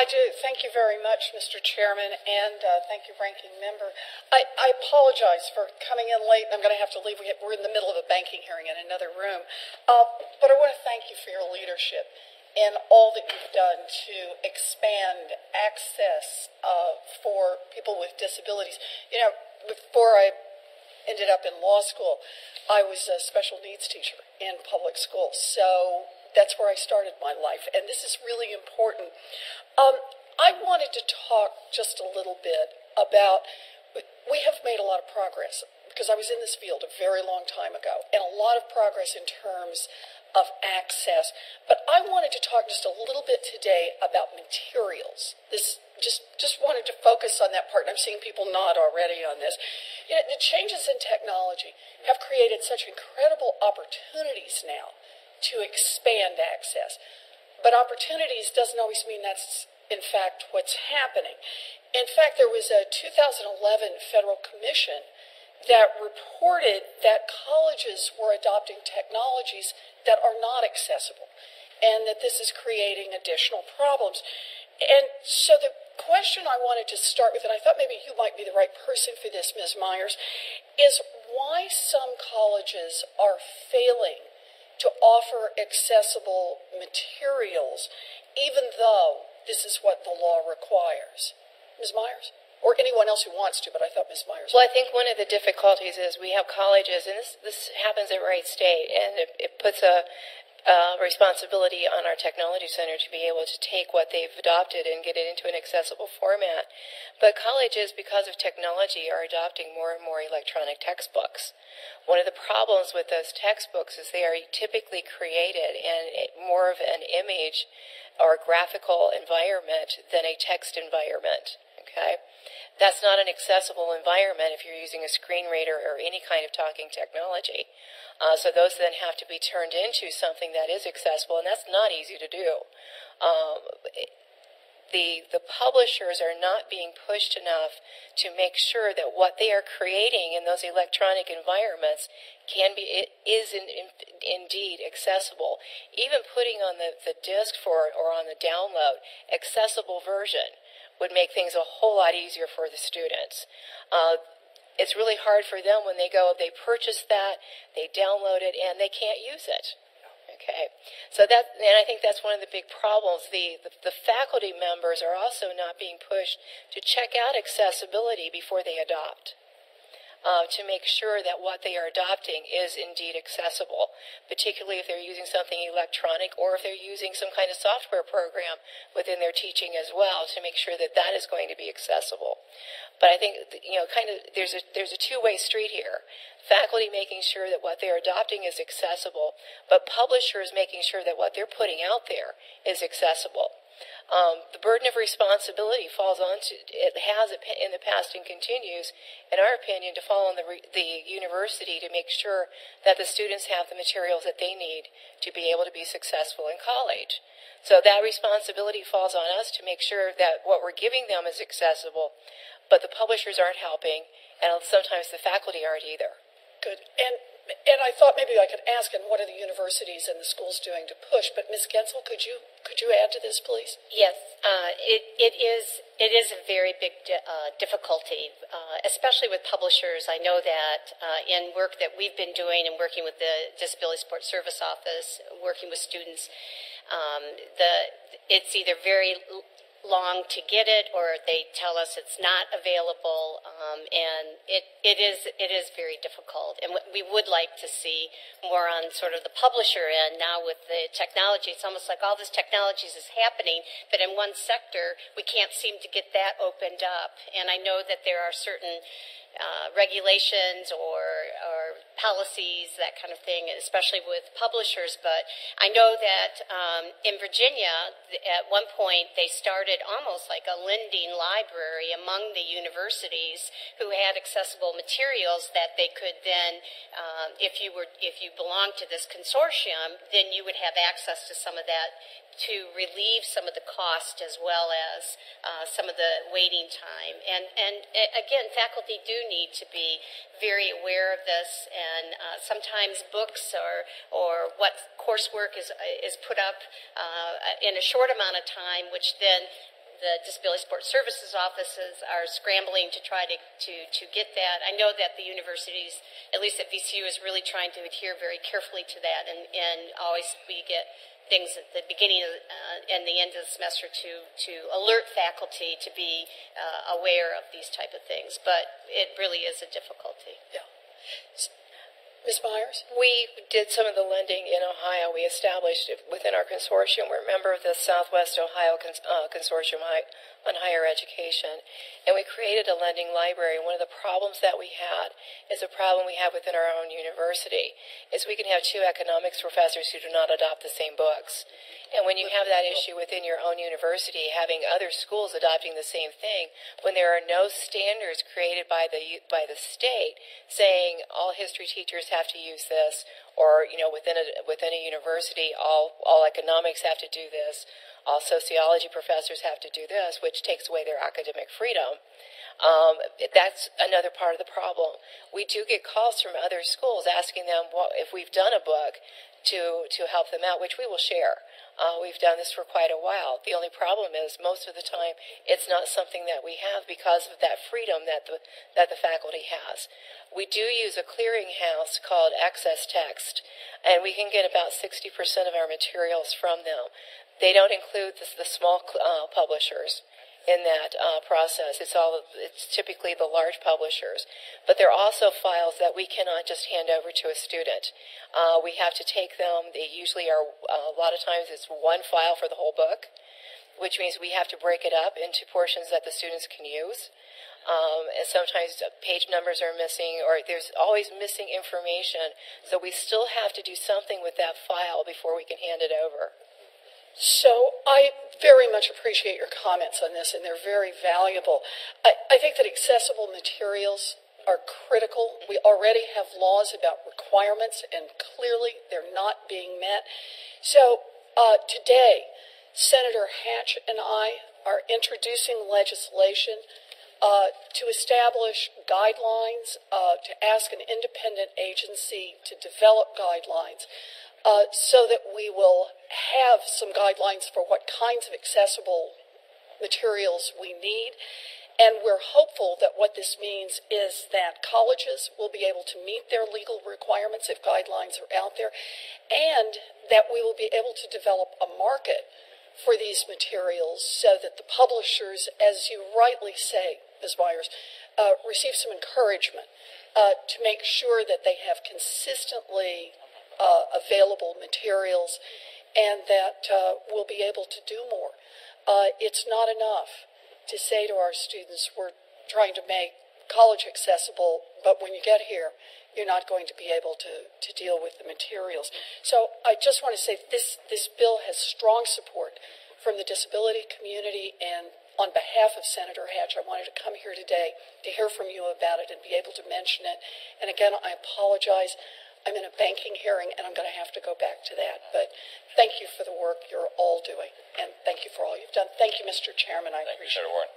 I do. Thank you very much, Mr. Chairman, and thank you, Ranking Member. I apologize for coming in late, and I'm going to have to leave. We're in the middle of a banking hearing in another room. But I want to thank you for your leadership and all that you've done to expand access for people with disabilities. You know, before I ended up in law school, I was a special needs teacher in public schools. So that's where I started my life, and this is really important. I wanted to talk just a little bit about, we have made a lot of progress, because I was in this field a very long time ago, and a lot of progress in terms of access. But I wanted to talk just a little bit today about materials. This just wanted to focus on that part, and I'm seeing people nod already on this. You know, the changes in technology have created such incredible opportunities now to expand access. But opportunities doesn't always mean that's, in fact, what's happening. In fact, there was a 2011 federal commission that reported that colleges were adopting technologies that are not accessible, and that this is creating additional problems. And so the question I wanted to start with, and I thought maybe you might be the right person for this, Ms. Myers, is why some colleges are failing to offer accessible materials, even though this is what the law requires. Ms. Myers? Or anyone else who wants to, but I thought Ms. Myers. Well, I think one of the difficulties is we have colleges, and this happens at Wright State, and it puts a responsibility on our technology center to be able to take what they've adopted and get it into an accessible format. But colleges, because of technology, are adopting more and more electronic textbooks. One of the problems with those textbooks is they are typically created in more of an image or graphical environment than a text environment. Okay? That's not an accessible environment if you're using a screen reader or any kind of talking technology. So those then have to be turned into something that is accessible, and that's not easy to do. The publishers are not being pushed enough to make sure that what they are creating in those electronic environments is indeed accessible. Even putting on the disc for it or on the download, accessible version would make things a whole lot easier for the students. It's really hard for them when they purchase that, they download it, and they can't use it. Okay, so and I think that's one of the big problems. The faculty members are also not being pushed to check out accessibility before they adopt, to make sure that what they are adopting is indeed accessible, particularly if they're using something electronic or if they're using some kind of software program within their teaching as well, to make sure that that is going to be accessible. But I think, you know, kind of there's a two-way street here. Faculty making sure that what they're adopting is accessible, but publishers making sure that what they're putting out there is accessible. The burden of responsibility falls on to, it has in the past and continues, in our opinion, to fall on the university to make sure that the students have the materials that they need to be able to be successful in college. So that responsibility falls on us to make sure that what we're giving them is accessible, but the publishers aren't helping, and sometimes the faculty aren't either. Good. And I thought maybe I could ask, and what are the universities and the schools doing to push? But Ms. Getzel, could you add to this, please? Yes, it is a very big difficulty, especially with publishers. I know that in work that we've been doing and working with the Disability Support Service Office, working with students, it's either very long to get it, or they tell us it's not available, and it is very difficult. And we would like to see more on sort of the publisher end. Now with the technology, it's almost like all this technology is happening, but in one sector we can't seem to get that opened up. And I know that there are certain regulations or policies, that kind of thing, especially with publishers. But I know that in Virginia, at one point, they started almost like a lending library among the universities who had accessible materials that they could then, if you belonged to this consortium, then you would have access to some of that to relieve some of the cost as well as some of the waiting time. And again, faculty do need to be very aware of this, and sometimes books or what coursework is put up in a short amount of time, which then the Disability Support Services offices are scrambling to try to get that. I know that the universities, at least at VCU, is really trying to adhere very carefully to that, and always we get things at the beginning and the end of the semester to alert faculty to be aware of these type of things. But it really is a difficulty. Yeah. Ms. Myers? We did some of the lending in Ohio. We established within our consortium. We're a member of the Southwest Ohio Consortium on Higher Education. And we created a lending library. One of the problems that we had is a problem we have within our own university, is we can have two economics professors who do not adopt the same books. And when you have that issue within your own university, having other schools adopting the same thing, when there are no standards created by the state saying all history teachers have to use this, or within a university all economics have to do this, all sociology professors have to do this, which takes away their academic freedom. That's another part of the problem. We do get calls from other schools asking them if we've done a book to help them out, which we will share. We've done this for quite a while. The only problem is most of the time it's not something that we have because of that freedom that the faculty has. We do use a clearinghouse called Access Text, and we can get about 60% of our materials from them. They don't include the small publishers in that process. It's typically the large publishers. But there are also files that we cannot just hand over to a student. We have to take them. They usually are, a lot of times it's one file for the whole book, which means we have to break it up into portions that the students can use. And sometimes page numbers are missing, or there's always missing information. So we still have to do something with that file before we can hand it over. So I very much appreciate your comments on this, and they're very valuable. I think that accessible materials are critical. We already have laws about requirements, and clearly they're not being met. So today, Senator Hatch and I are introducing legislation to establish guidelines, to ask an independent agency to develop guidelines, so that we will have some guidelines for what kinds of accessible materials we need. And we're hopeful that what this means is that colleges will be able to meet their legal requirements if guidelines are out there, and that we will be able to develop a market for these materials so that the publishers, as you rightly say, Ms. Myers, receive some encouragement to make sure that they have consistently available materials, and that we'll be able to do more. It's not enough to say to our students, we're trying to make college accessible, but when you get here, you're not going to be able to deal with the materials. So I just want to say this bill has strong support from the disability community, and on behalf of Senator Hatch, I wanted to come here today to hear from you about it and be able to mention it. And again, I apologize. I'm in a banking hearing, and I'm going to have to go back to that. But thank you for the work you're all doing, and thank you for all you've done. Thank you, Mr. Chairman. I appreciate it.